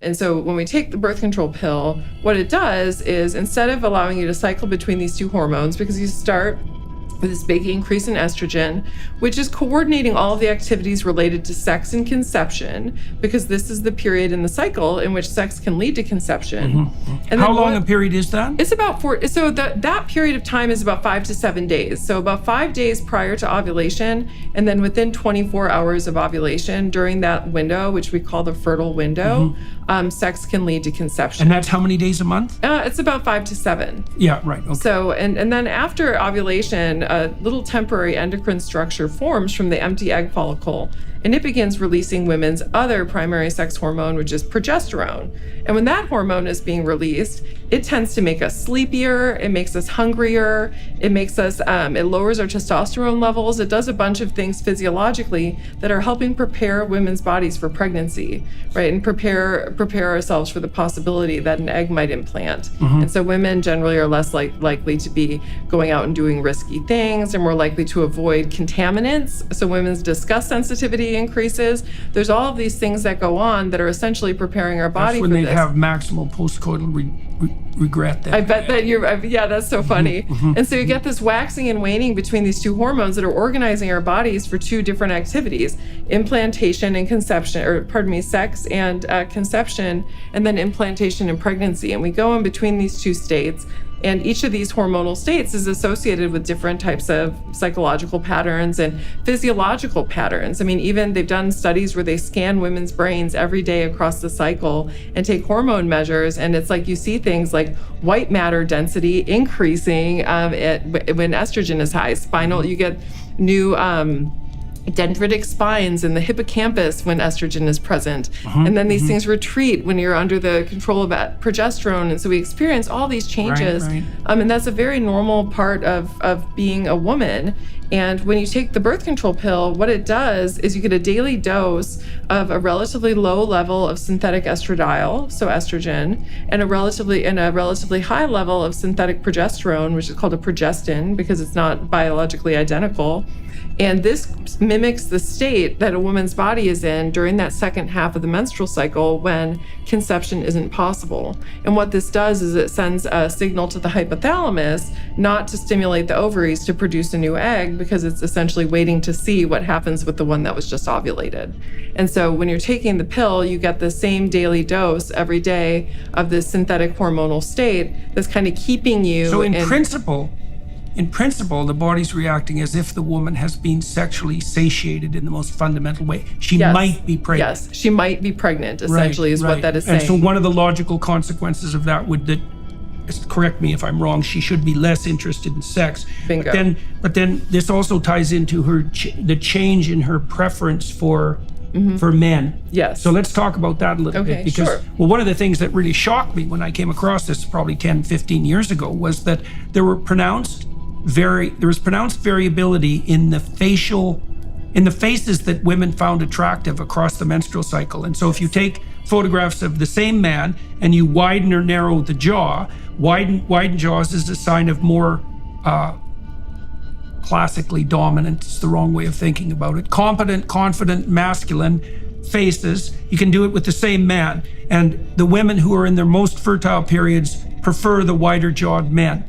And so when we take the birth control pill, what it does is instead of allowing you to cycle between these two hormones, because you start with this big increase in estrogen, which is coordinating all of the activities related to sex and conception, because this is the period in the cycle in which sex can lead to conception. And how long a period is that? It's about that period of time is about 5 to 7 days. So about 5 days prior to ovulation, and then within 24 hours of ovulation, during that window, which we call the fertile window, sex can lead to conception. And that's how many days a month? It's about 5 to 7. Yeah, right. Okay. So, and then after ovulation, a little temporary endocrine structure forms from the empty egg follicle, and it begins releasing women's other primary sex hormone, which is progesterone. And when that hormone is being released, it tends to make us sleepier, it makes us hungrier, it makes us, it lowers our testosterone levels, it does a bunch of things physiologically that are helping prepare women's bodies for pregnancy, right? And prepare ourselves for the possibility that an egg might implant. And so women generally are less likely to be going out and doing risky things, and more likely to avoid contaminants. So women's disgust sensitivity increases. There's all of these things that go on that are essentially preparing our body for this. That's when they have maximal postcoital regret. That I bet that yeah, that's so funny. And so you get this waxing and waning between these two hormones that are organizing our bodies for two different activities: implantation and conception, sex and conception, and then implantation and pregnancy. And we go in between these two states. And each of these hormonal states is associated with different types of psychological patterns and physiological patterns. I mean, even they've done studies where they scan women's brains every day across the cycle and take hormone measures. And it's like you see things like white matter density increasing when estrogen is high. You get new dendritic spines in the hippocampus when estrogen is present. And then these things retreat when you're under the control of progesterone. And so we experience all these changes. Right. And that's a very normal part of being a woman. And when you take the birth control pill, what it does is you get a daily dose of a relatively low level of synthetic estradiol, so estrogen, and a relatively high level of synthetic progesterone, which is called a progestin because it's not biologically identical. And this mimics the state that a woman's body is in during that second half of the menstrual cycle when conception isn't possible. And what this does is it sends a signal to the hypothalamus not to stimulate the ovaries to produce a new egg, because it's essentially waiting to see what happens with the one that was just ovulated. And so when you're taking the pill, you get the same daily dose every day of this synthetic hormonal state that's kind of keeping you. So in principle, the body's reacting as if the woman has been sexually satiated in the most fundamental way. She might be pregnant. Yes, she might be pregnant, essentially, is what that is saying. And so one of the logical consequences of that correct me if I'm wrong, she should be less interested in sex. Bingo. But then this also ties into the change in her preference for men. Yes. So let's talk about that a little bit. Because, one of the things that really shocked me when I came across this probably 10, 15 years ago was that there was pronounced variability in the faces that women found attractive across the menstrual cycle. And so if you take photographs of the same man and you widen or narrow the jaw, widen jaws is a sign of more classically dominant, it's the wrong way of thinking about it, competent, confident, masculine faces. You can do it with the same man. And the women who are in their most fertile periods prefer the wider jawed men.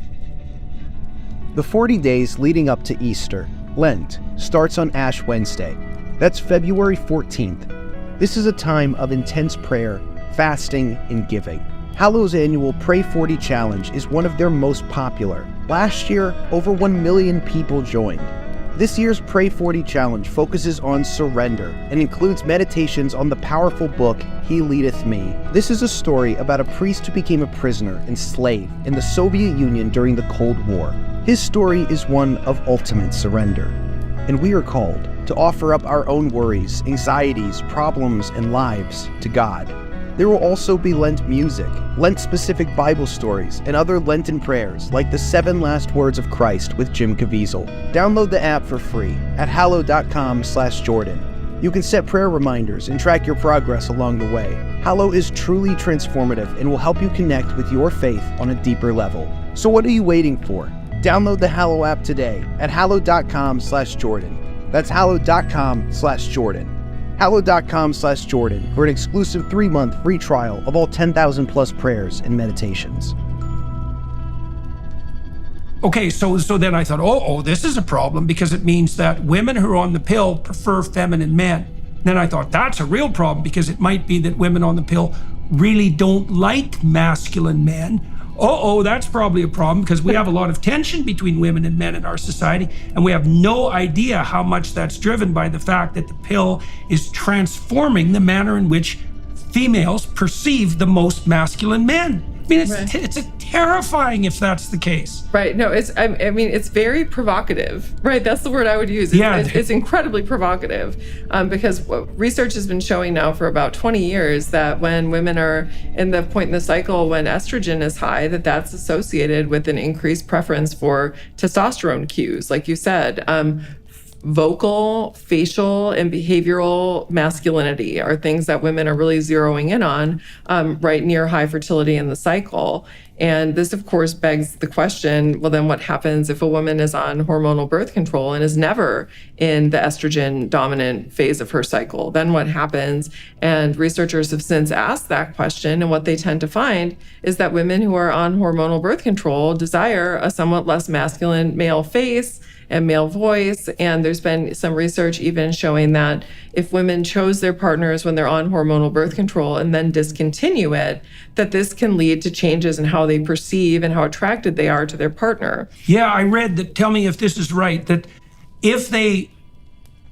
The 40 days leading up to Easter, Lent, starts on Ash Wednesday. That's February 14th. This is a time of intense prayer, fasting, and giving. Hallow's annual Pray 40 Challenge is one of their most popular. Last year, over 1 million people joined. This year's Pray 40 Challenge focuses on surrender and includes meditations on the powerful book, He Leadeth Me. This is a story about a priest who became a prisoner and slave in the Soviet Union during the Cold War. His story is one of ultimate surrender, and we are called to offer up our own worries, anxieties, problems, and lives to God. There will also be Lent music, Lent-specific Bible stories, and other Lenten prayers like the 7 Last Words of Christ with Jim Caviezel. Download the app for free at hallow.com/Jordan. You can set prayer reminders and track your progress along the way. Hallow is truly transformative and will help you connect with your faith on a deeper level. So what are you waiting for? Download the Hallow app today at hallow.com/Jordan. That's hallow.com/Jordan. Hallow.com/Jordan for an exclusive 3-month free trial of all 10,000 plus prayers and meditations. Okay, so then I thought, oh, this is a problem because it means that women who are on the pill prefer feminine men. Then I thought that's a real problem because it might be that women on the pill really don't like masculine men. That's probably a problem because we have a lot of tension between women and men in our society, and we have no idea how much that's driven by the fact that the pill is transforming the manner in which females perceive the most masculine men. I mean, it's terrifying if that's the case. Right. No, it's very provocative. Right. That's the word I would use. It's incredibly provocative because research has been showing now for about 20 years that when women are in the point in the cycle when estrogen is high, that's associated with an increased preference for testosterone cues, like you said. Vocal, facial, and behavioral masculinity are things that women are really zeroing in on right near high fertility in the cycle. And this, of course, begs the question, well, then what happens if a woman is on hormonal birth control and is never in the estrogen dominant phase of her cycle? Then what happens? And researchers have since asked that question. And what they tend to find is that women who are on hormonal birth control desire a somewhat less masculine male face and male voice. And there's been some research even showing that if women chose their partners when they're on hormonal birth control and then discontinue it, that this can lead to changes in how they perceive and how attracted they are to their partner. Yeah, I read that, tell me if this is right, that if they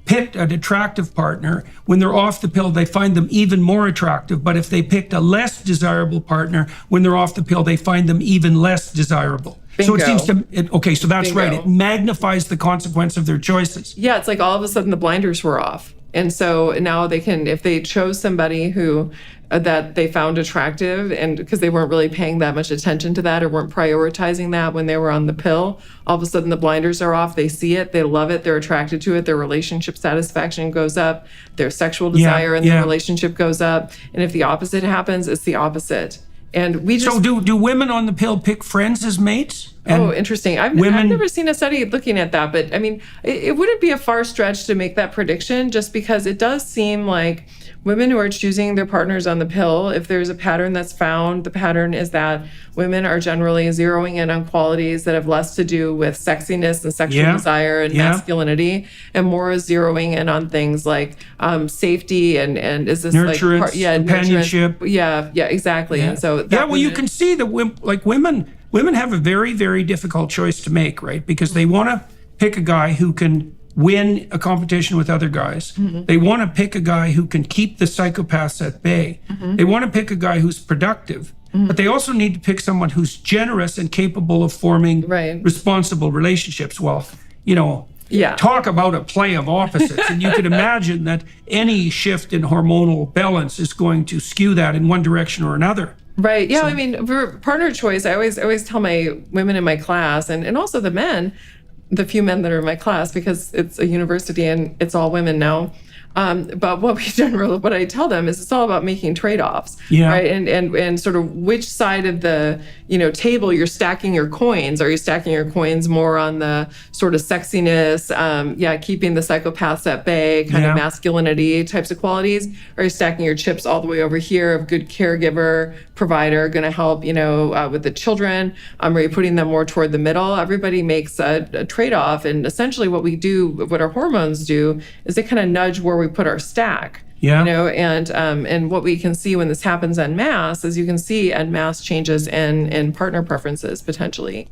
picked an attractive partner, when they're off the pill, they find them even more attractive. But if they picked a less desirable partner, when they're off the pill, they find them even less desirable. Bingo. So it seems to, so that's Bingo. right. It magnifies the consequence of their choices. Yeah, it's like all of a sudden the blinders were off. And so now they can, if they chose somebody who that they found attractive, and because they weren't really paying that much attention to that or weren't prioritizing that when they were on the pill, all of a sudden the blinders are off. They see it, they love it, they're attracted to it, their relationship satisfaction goes up, their sexual desire in their relationship goes up. And if the opposite happens, it's the opposite. And we just so do women on the pill pick friends as mates? And interesting. I've never seen a study looking at that, but I mean, it wouldn't be a far stretch to make that prediction, just because it does seem like women who are choosing their partners on the pill, if there's a pattern that's found, the pattern is that women are generally zeroing in on qualities that have less to do with sexiness and sexual desire and masculinity, and more zeroing in on things like safety and is this nurturance, companionship. Exactly. And so you can see that women have a very, very difficult choice to make, right? Because they want to pick a guy who can win a competition with other guys. Mm-hmm. They want to pick a guy who can keep the psychopaths at bay. Mm-hmm. They want to pick a guy who's productive, but they also need to pick someone who's generous and capable of forming responsible relationships. Well, talk about a play of opposites. And you could imagine that any shift in hormonal balance is going to skew that in one direction or another. Right. Yeah. So, I mean, for partner choice, I always tell my women in my class and also the men, the few men that are in my class, because it's a university and it's all women now. But what I tell them is it's all about making trade-offs, right? And sort of which side of the table you're stacking your coins. Are you stacking your coins more on the sort of sexiness, keeping the psychopaths at bay, kind of masculinity types of qualities? Or are you stacking your chips all the way over here of good caregiver, provider, going to help with the children? Are you putting them more toward the middle? Everybody makes a trade-off, and essentially what our hormones do is they kind of nudge where we put our stack. And what we can see when this happens en masse is you can see en masse changes in partner preferences potentially.